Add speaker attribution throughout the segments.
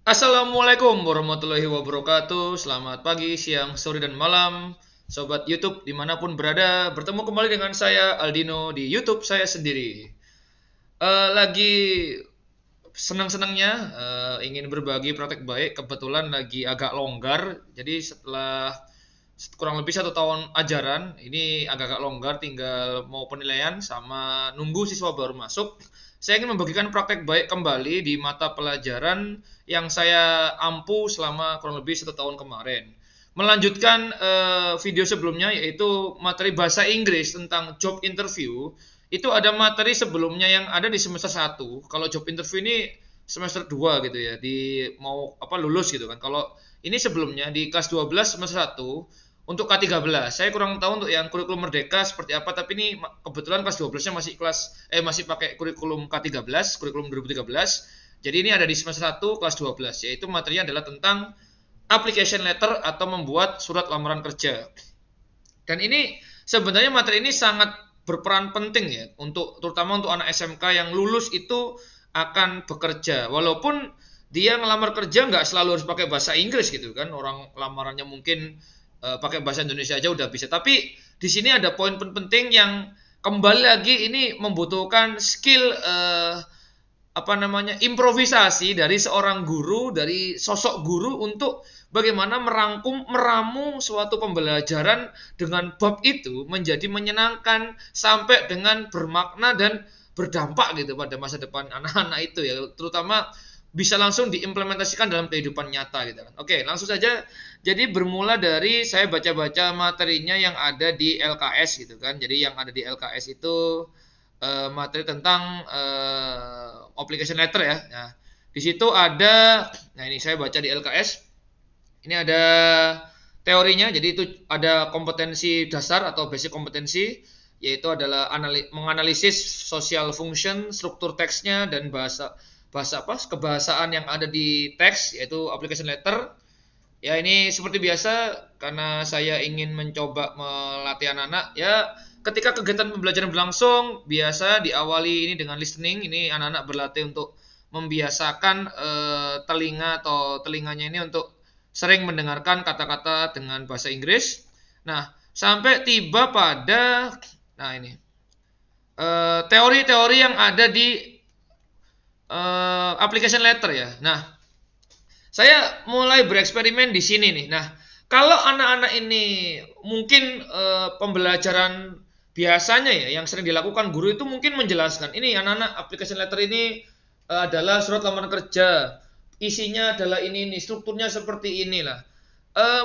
Speaker 1: Assalamualaikum warahmatullahi wabarakatuh. Selamat pagi, siang, sore, dan malam, Sobat YouTube dimanapun berada. Bertemu kembali dengan saya Aldino di YouTube saya sendiri. Lagi senang-senangnya ingin berbagi praktek baik. Kebetulan lagi agak longgar. Jadi setelah kurang lebih 1 tahun ajaran, ini agak-agak longgar, tinggal mau penilaian sama nunggu siswa baru masuk. Saya ingin membagikan praktek baik kembali di mata pelajaran yang saya ampu selama kurang lebih 1 tahun kemarin. Melanjutkan video sebelumnya, yaitu materi bahasa Inggris tentang job interview. Itu ada materi sebelumnya yang ada di semester 1. Kalau job interview ini semester 2 gitu ya, di mau lulus gitu kan. Kalau ini sebelumnya di kelas 12 semester 1 untuk K13. Saya kurang tahu untuk yang kurikulum merdeka seperti apa, tapi ini kebetulan kelas 12-nya masih pakai kurikulum K13, kurikulum 2013. Jadi ini ada di semester 1 kelas 12, yaitu materinya adalah tentang application letter atau membuat surat lamaran kerja. Dan ini sebenarnya materi ini sangat berperan penting ya, terutama untuk anak SMK yang lulus itu akan bekerja. Walaupun dia ngelamar kerja nggak selalu harus pakai bahasa Inggris gitu kan, orang lamarannya mungkin pakai bahasa Indonesia aja udah bisa. Tapi di sini ada poin penting yang kembali lagi ini membutuhkan skill improvisasi dari seorang guru, dari sosok guru untuk bagaimana meramu suatu pembelajaran dengan bab itu menjadi menyenangkan sampai dengan bermakna dan berdampak gitu pada masa depan anak-anak itu ya, terutama bisa langsung diimplementasikan dalam kehidupan nyata gitu kan. Oke, langsung saja. Jadi bermula dari saya baca-baca materinya yang ada di LKS gitu kan. Jadi yang ada di LKS itu materi tentang application letter ya. Nah, di situ ada, nah ini saya baca di LKS. Ini ada teorinya. Jadi itu ada kompetensi dasar atau basic kompetensi, yaitu adalah menganalisis social function, struktur teksnya dan kebahasaan yang ada di teks, yaitu application letter. Ya ini seperti biasa, karena saya ingin mencoba melatih anak-anak ya. Ketika kegiatan pembelajaran berlangsung, biasa diawali ini dengan listening. Ini anak-anak berlatih untuk membiasakan telinganya ini untuk sering mendengarkan kata-kata dengan bahasa Inggris. Nah, sampai tiba pada ini teori-teori yang ada di application letter ya. Nah, saya mulai bereksperimen di sini nih. Nah, kalau anak-anak ini mungkin pembelajaran biasanya ya yang sering dilakukan guru itu mungkin menjelaskan, ini anak-anak application letter ini adalah surat lamaran kerja, isinya adalah ini, strukturnya seperti inilah.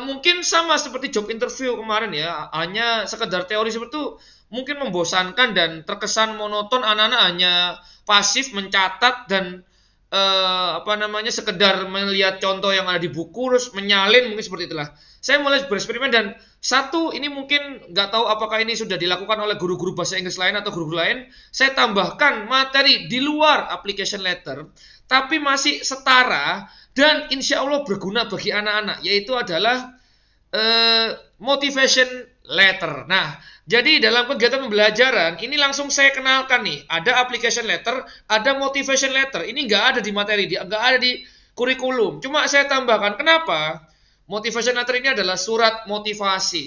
Speaker 1: Mungkin sama seperti job interview kemarin ya, hanya sekedar teori seperti itu mungkin membosankan dan terkesan monoton. Anak-anak hanya pasif mencatat dan sekedar melihat contoh yang ada di buku terus menyalin, mungkin seperti itulah. Saya mulai bereksperimen dan satu ini mungkin nggak tahu apakah ini sudah dilakukan oleh guru-guru bahasa Inggris lain atau guru lain. Saya tambahkan materi di luar application letter tapi masih setara dan insya Allah berguna bagi anak-anak, yaitu adalah motivation letter. Nah, jadi dalam kegiatan pembelajaran ini langsung saya kenalkan nih, ada application letter, ada motivation letter. Ini nggak ada di materi, nggak ada di kurikulum. Cuma saya tambahkan. Kenapa? Motivation letter ini adalah surat motivasi.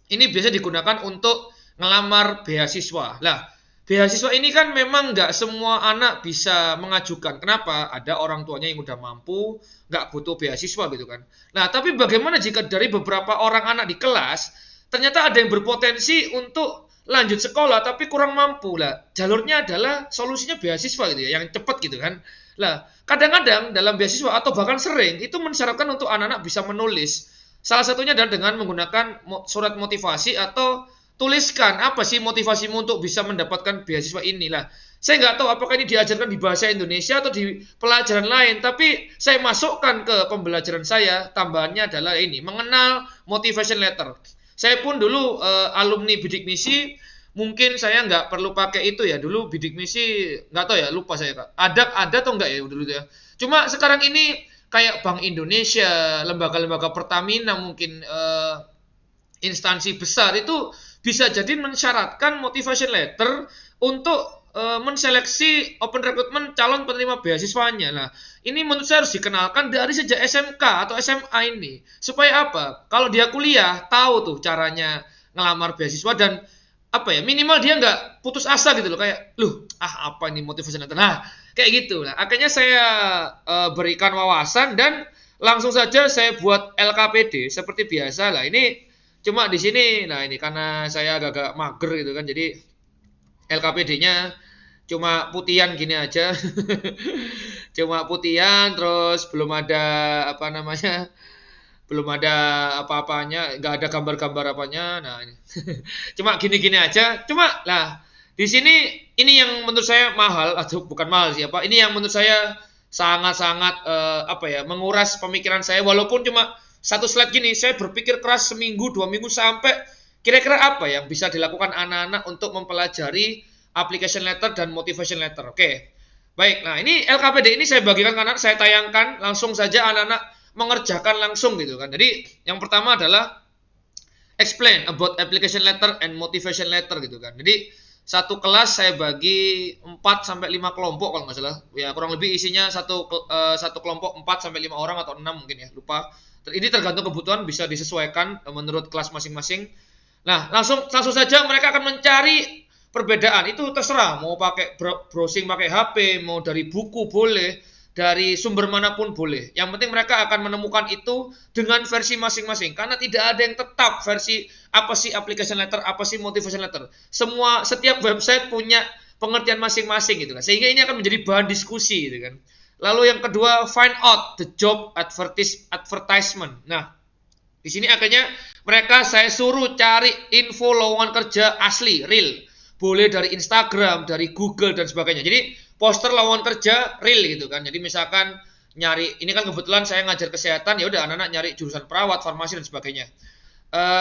Speaker 1: Ini biasa digunakan untuk ngelamar beasiswa. Lah, beasiswa ini kan memang nggak semua anak bisa mengajukan. Kenapa? Ada orang tuanya yang udah mampu, nggak butuh beasiswa gitu kan. Nah, tapi bagaimana jika dari beberapa orang anak di kelas, ternyata ada yang berpotensi untuk lanjut sekolah tapi kurang mampu lah. Jalurnya adalah solusinya beasiswa gitu ya, yang cepat gitu kan. Lah, kadang-kadang dalam beasiswa atau bahkan sering itu mensyaratkan untuk anak-anak bisa menulis. Salah satunya adalah dengan menggunakan surat motivasi atau tuliskan apa sih motivasimu untuk bisa mendapatkan beasiswa inilah. Saya nggak tahu apakah ini diajarkan di bahasa Indonesia atau di pelajaran lain, tapi saya masukkan ke pembelajaran saya. Tambahannya adalah ini, mengenal motivation letter. Saya pun dulu alumni bidik misi, mungkin saya nggak perlu pakai itu ya. Dulu bidik misi nggak tahu ya, lupa saya Kak. Ada atau nggak ya dulu ya. Cuma sekarang ini kayak Bank Indonesia, lembaga-lembaga Pertamina, mungkin instansi besar itu bisa jadi mensyaratkan motivation letter untuk menseleksi open recruitment calon penerima beasiswanya. Nah, ini menurut saya harus dikenalkan dari sejak SMK atau SMA ini. Supaya apa? Kalau dia kuliah, tahu tuh caranya ngelamar beasiswa dan apa ya, minimal dia nggak putus asa gitu loh, kayak apa ini motivation letter, nah kayak gitu. Nah, akhirnya saya berikan wawasan dan langsung saja saya buat LKPD seperti biasa lah. Ini cuma di sini, nah ini karena saya agak mager gitu kan, jadi LKPD-nya cuma putihan gini aja. Cuma putihan, terus belum ada apa namanya, belum ada apa-apanya, nggak ada gambar-gambar apanya. Nah, ini. Cuma gini-gini aja. Cuma lah di sini ini yang menurut saya mahal, atau bukan mahal sih apa? Ini yang menurut saya sangat-sangat menguras pemikiran saya. Walaupun cuma satu slide gini, saya berpikir keras seminggu, 2 minggu sampai kira-kira apa yang bisa dilakukan anak-anak untuk mempelajari application letter dan motivation letter. Oke. Baik, nah ini LKPD ini saya bagikan ke anak, saya tayangkan langsung saja anak-anak mengerjakan langsung gitu kan. Jadi yang pertama adalah explain about application letter and motivation letter gitu kan. Jadi satu kelas saya bagi 4 sampai 5 kelompok kalau nggak salah. Ya kurang lebih isinya satu kelompok 4 sampai 5 orang atau 6 mungkin ya, lupa. Ini tergantung kebutuhan, bisa disesuaikan menurut kelas masing-masing. Nah, langsung saja mereka akan mencari perbedaan. Itu terserah mau pakai browsing pakai HP, mau dari buku boleh, dari sumber manapun boleh. Yang penting mereka akan menemukan itu dengan versi masing-masing. Karena tidak ada yang tetap versi apa sih application letter, apa sih motivation letter. Setiap website punya pengertian masing-masing gitu kan. Sehingga ini akan menjadi bahan diskusi gitu kan. Lalu yang kedua, find out the job advertisement. Nah, di sini akhirnya mereka saya suruh cari info lowongan kerja asli, real. Boleh dari Instagram, dari Google dan sebagainya. Jadi poster lowongan kerja real gitu kan. Jadi misalkan nyari, ini kan kebetulan saya ngajar kesehatan, ya udah anak-anak nyari jurusan perawat, farmasi dan sebagainya.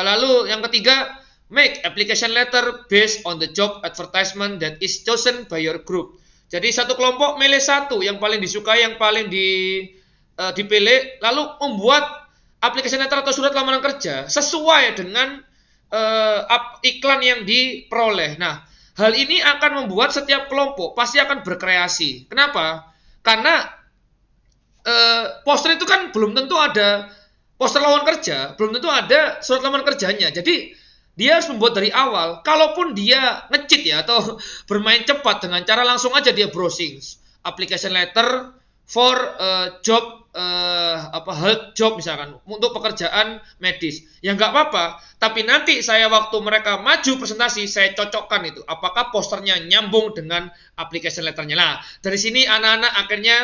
Speaker 1: Lalu yang ketiga, make application letter based on the job advertisement that is chosen by your group. Jadi satu kelompok milih satu yang paling disukai, yang paling dipilih, lalu membuat application letter atau surat lamaran kerja sesuai dengan iklan yang diperoleh. Nah, hal ini akan membuat setiap kelompok pasti akan berkreasi. Kenapa? Karena poster itu kan belum tentu ada poster lowongan kerja, belum tentu ada surat lamaran kerjanya. Jadi dia harus membuat dari awal. Kalaupun dia nge-cheat ya atau bermain cepat dengan cara langsung aja dia browsing application letter for job health job misalkan untuk pekerjaan medis, ya nggak apa-apa. Tapi nanti saya waktu mereka maju presentasi, saya cocokkan itu apakah posternya nyambung dengan application letternya. Nah, dari sini anak-anak akhirnya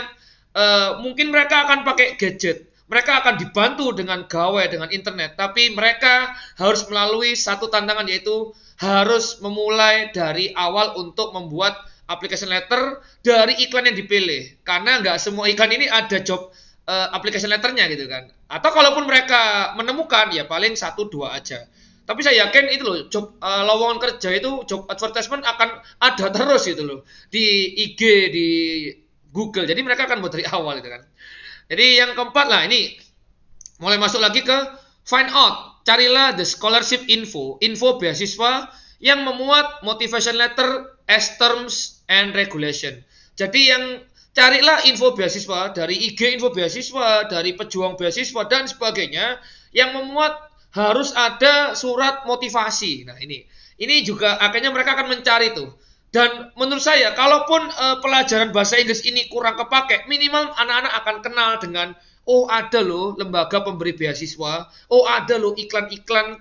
Speaker 1: mungkin mereka akan pakai gadget, mereka akan dibantu dengan gawai, dengan internet, tapi mereka harus melalui satu tantangan, yaitu harus memulai dari awal untuk membuat application letter dari iklan yang dipilih. Karena nggak semua iklan ini ada job application letternya gitu kan. Atau kalaupun mereka menemukan, ya paling 1-2 aja. Tapi saya yakin itu loh, job lowongan kerja itu, job advertisement akan ada terus gitu loh. Di IG, di Google. Jadi mereka akan buat dari awal gitu kan. Jadi yang keempat lah, ini mulai masuk lagi ke find out. Carilah the scholarship info beasiswa yang memuat motivation letter as terms and regulation. Jadi yang carilah info beasiswa dari IG info beasiswa, dari pejuang beasiswa dan sebagainya yang memuat harus ada surat motivasi. Nah, ini juga akhirnya mereka akan mencari tuh. Dan menurut saya, kalaupun pelajaran bahasa Inggris ini kurang kepake, minimal anak-anak akan kenal dengan, oh ada loh lembaga pemberi beasiswa, oh ada loh iklan-iklan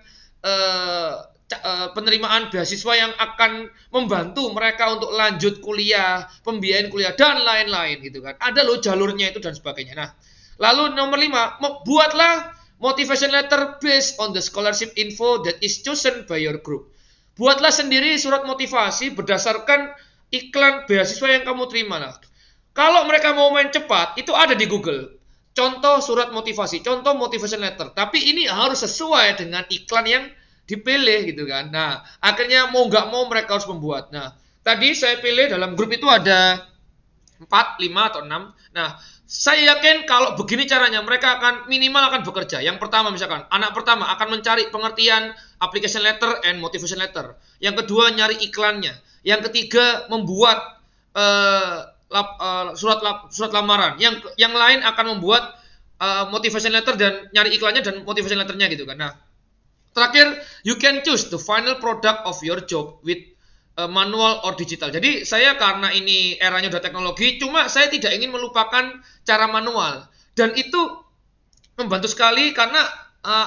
Speaker 1: penerimaan beasiswa yang akan membantu mereka untuk lanjut kuliah, pembiayaan kuliah, dan lain-lain gitu kan. Ada loh jalurnya itu dan sebagainya. Nah, lalu nomor 5, buatlah motivation letter based on the scholarship info that is chosen by your group. Buatlah sendiri surat motivasi berdasarkan iklan beasiswa yang kamu terima. Nah, kalau mereka mau main cepat, itu ada di Google. Contoh surat motivasi, contoh motivation letter. Tapi ini harus sesuai dengan iklan yang dipilih gitu kan. Nah, akhirnya mau nggak mau mereka harus membuat. Nah, tadi saya pilih dalam grup itu ada 4, 5 atau 6. Nah, saya yakin kalau begini caranya mereka akan minimal akan bekerja. Yang pertama misalkan, anak pertama akan mencari pengertian application letter and motivation letter. Yang kedua nyari iklannya. Yang ketiga membuat surat lamaran. Yang lain akan membuat motivation letter dan nyari iklannya dan motivation letternya gitu kan. Nah, terakhir, you can choose the final product of your job with manual or digital. Jadi saya karena ini eranya udah teknologi, cuma saya tidak ingin melupakan cara manual. Dan itu membantu sekali karena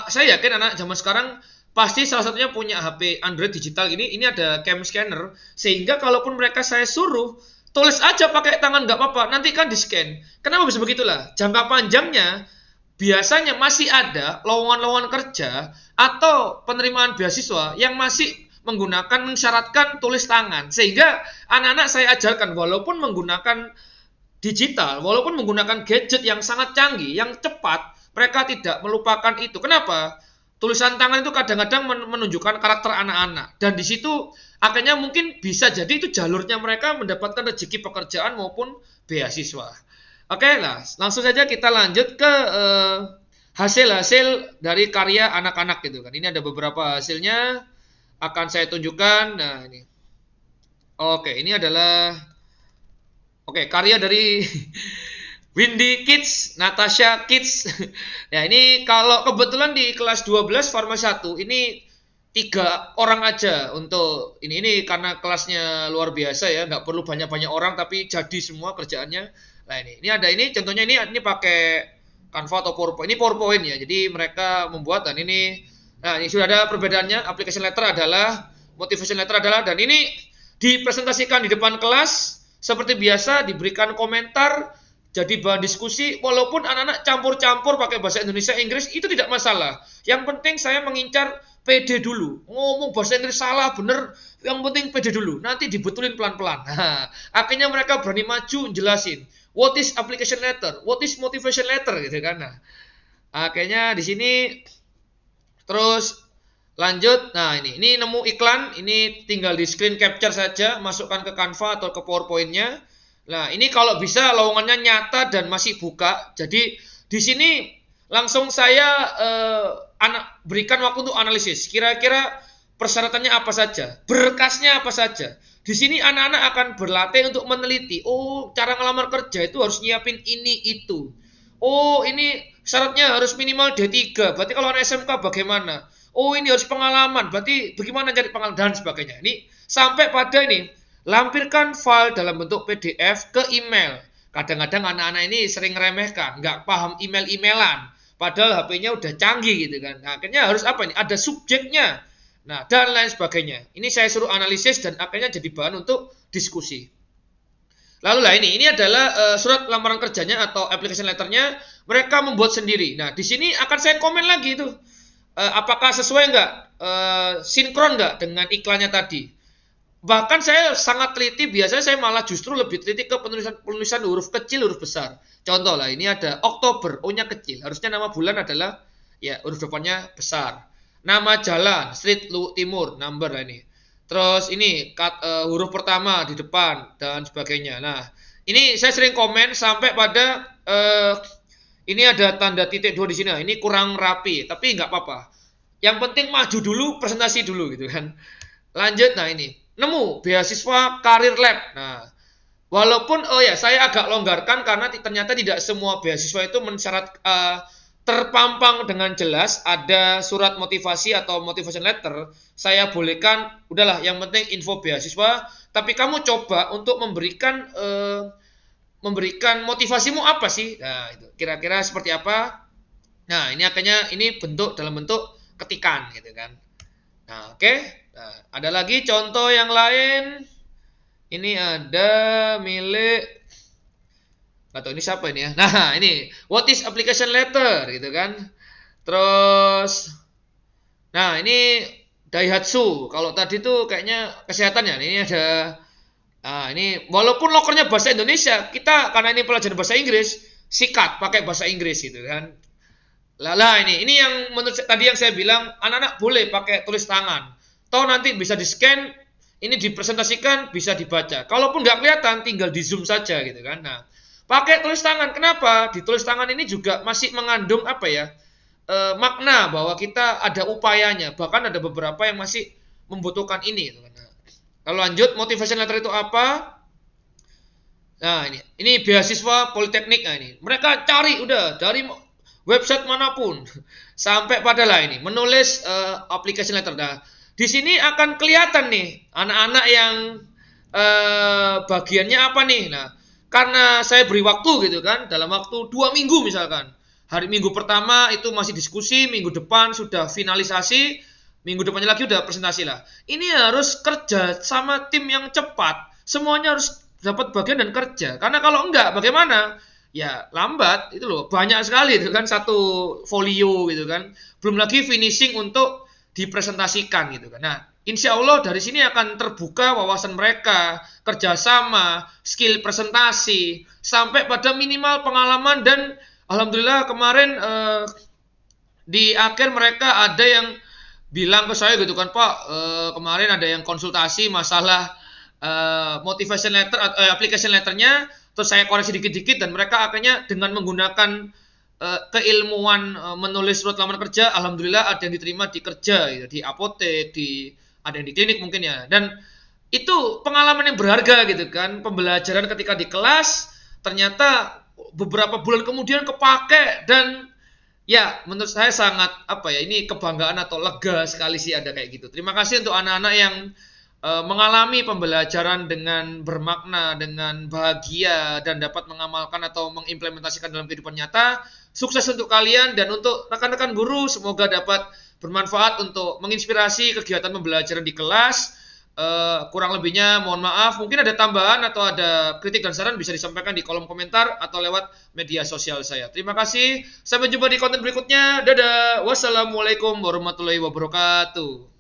Speaker 1: saya yakin anak zaman sekarang pasti salah satunya punya HP Android digital ini ada cam scanner, sehingga kalaupun mereka saya suruh tulis aja pakai tangan nggak apa-apa, nanti kan di scan. Kenapa bisa begitulah? Jangka panjangnya biasanya masih ada lowongan-lowongan kerja atau penerimaan beasiswa yang masih mensyaratkan tulis tangan, sehingga anak-anak saya ajarkan walaupun menggunakan digital, walaupun menggunakan gadget yang sangat canggih, yang cepat, mereka tidak melupakan itu. Kenapa? Tulisan tangan itu kadang-kadang menunjukkan karakter anak-anak, dan di situ akhirnya mungkin bisa jadi itu jalurnya mereka mendapatkan rezeki pekerjaan maupun beasiswa. Oke, lah langsung saja kita lanjut ke hasil-hasil dari karya anak-anak gitu kan. Ini ada beberapa hasilnya akan saya tunjukkan. Nah, ini. Oke, ini adalah karya dari Windy Kids, Natasha Kids. Ya, ini kalau kebetulan di kelas 12 Farma 1 ini 3 orang aja untuk ini karena kelasnya luar biasa ya, nggak perlu banyak-banyak orang tapi jadi semua kerjaannya. Nah, ini ada contohnya ini pakai Canva atau PowerPoint. Ini PowerPoint ya. Jadi mereka membuat dan ini sudah ada perbedaannya. Application letter adalah, motivation letter adalah, dan ini dipresentasikan di depan kelas seperti biasa, diberikan komentar, jadi bahan diskusi. Walaupun anak-anak campur-campur pakai bahasa Indonesia Inggris itu tidak masalah. Yang penting saya mengincar pede dulu. Ngomong bahasa Inggris salah bener, yang penting pede dulu. Nanti dibetulin pelan-pelan. Nah, akhirnya mereka berani maju jelasin what is application letter, what is motivation letter gitu kan. Nah, akhirnya di sini terus lanjut. Nah, ini nemu iklan, ini tinggal di screen capture saja, masukkan ke Canva atau ke PowerPoint-nya. Nah, ini kalau bisa lowongannya nyata dan masih buka. Jadi di sini langsung saya berikan waktu untuk analisis. Kira-kira persyaratannya apa saja, berkasnya apa saja. Di sini anak-anak akan berlatih untuk meneliti. Oh, cara ngelamar kerja itu harus nyiapin ini itu. Oh, ini syaratnya harus minimal D3. Berarti kalau anak SMK bagaimana? Oh, ini harus pengalaman. Berarti bagaimana cari pengalaman dan sebagainya. Ini sampai pada ini, lampirkan file dalam bentuk PDF ke email. Kadang-kadang anak-anak ini sering remehkan, nggak paham email-emailan. Padahal HP-nya udah canggih gitu kan. Nah, akhirnya harus apa ini? Ada subjeknya. Nah, dan lain sebagainya. Ini saya suruh analisis dan akhirnya jadi bahan untuk diskusi. Lalu lah ini adalah surat lamaran kerjanya atau application letternya. Mereka membuat sendiri. Nah, di sini akan saya komen lagi itu. Apakah sesuai nggak? Sinkron nggak dengan iklannya tadi? Bahkan saya sangat teliti, biasanya saya malah justru lebih teliti ke penulisan huruf kecil, huruf besar. Contoh lah, ini ada Oktober, O-nya kecil. Harusnya nama bulan adalah, ya huruf depannya besar. Nama jalan, street, timur, number lah ini. Terus ini huruf pertama di depan, dan sebagainya. Nah, ini saya sering komen sampai pada, ini ada tanda titik 2 di sini. Ini kurang rapi, tapi nggak apa-apa. Yang penting maju dulu, presentasi dulu gitu kan. Lanjut, nah ini. Nemu beasiswa Career Lab. Nah, walaupun saya agak longgarkan karena ternyata tidak semua beasiswa itu mensyarat terpampang dengan jelas ada surat motivasi atau motivation letter. Saya bolehkan, udahlah yang penting info beasiswa, tapi kamu coba untuk memberikan motivasimu apa sih? Nah, itu kira-kira seperti apa? Nah, ini akhirnya ini dalam bentuk ketikan gitu kan. Nah, oke. Nah, ada lagi contoh yang lain. Ini ada milik, atau ini siapa ini ya? Nah, ini what is application letter gitu kan. Terus nah, ini Daihatsu. Kalau tadi tuh kayaknya kesehatan ya. Ini ada ini walaupun lokernya bahasa Indonesia, kita karena ini pelajaran bahasa Inggris, sikat pakai bahasa Inggris gitu kan. Lah ini yang menurut tadi yang saya bilang, anak-anak boleh pakai tulis tangan. Toh nanti bisa di-scan, ini dipresentasikan, bisa dibaca. Kalaupun nggak kelihatan, tinggal di-zoom saja gitu kan. Nah, pakai tulis tangan. Kenapa? Di tulis tangan ini juga masih mengandung apa ya? Makna bahwa kita ada upayanya. Bahkan ada beberapa yang masih membutuhkan ini gitu kan. Lalu lanjut, motivation letter itu apa? Nah, ini beasiswa politeknik. Nah, ini mereka cari udah dari website manapun sampai padalah ini menulis application letter. Nah, di sini akan kelihatan nih anak-anak yang bagiannya apa nih. Nah, karena saya beri waktu gitu kan, dalam waktu 2 minggu misalkan. Hari minggu pertama itu masih diskusi, minggu depan sudah finalisasi, minggu depannya lagi udah presentasi lah. Ini harus kerja sama tim yang cepat. Semuanya harus dapat bagian dan kerja. Karena kalau enggak, bagaimana? Ya lambat itu loh. Banyak sekali itu kan satu folio gitu kan. Belum lagi finishing untuk dipresentasikan gitu kan. Nah, insya Allah dari sini akan terbuka wawasan mereka, kerjasama, skill presentasi, sampai pada minimal pengalaman dan alhamdulillah kemarin di akhir mereka ada yang bilang ke saya gitu kan, Pak, kemarin ada yang konsultasi masalah motivation letter atau application letternya, terus saya koreksi dikit-dikit dan mereka akhirnya dengan menggunakan keilmuan menulis surat lamaran kerja, alhamdulillah ada yang diterima di kerja, gitu, di apotek, ada yang di klinik mungkin ya, dan itu pengalaman yang berharga gitu kan, pembelajaran ketika di kelas ternyata beberapa bulan kemudian kepake dan ya, menurut saya sangat apa ya, ini kebanggaan atau lega sekali sih ada kayak gitu. Terima kasih untuk anak-anak yang mengalami pembelajaran dengan bermakna, dengan bahagia dan dapat mengamalkan atau mengimplementasikan dalam kehidupan nyata. Sukses untuk kalian dan untuk rekan-rekan guru, semoga dapat bermanfaat untuk menginspirasi kegiatan pembelajaran di kelas. Kurang lebihnya mohon maaf, mungkin ada tambahan atau ada kritik dan saran bisa disampaikan di kolom komentar atau lewat media sosial saya. Terima kasih, sampai jumpa di konten berikutnya. Dadah, wassalamualaikum warahmatullahi wabarakatuh.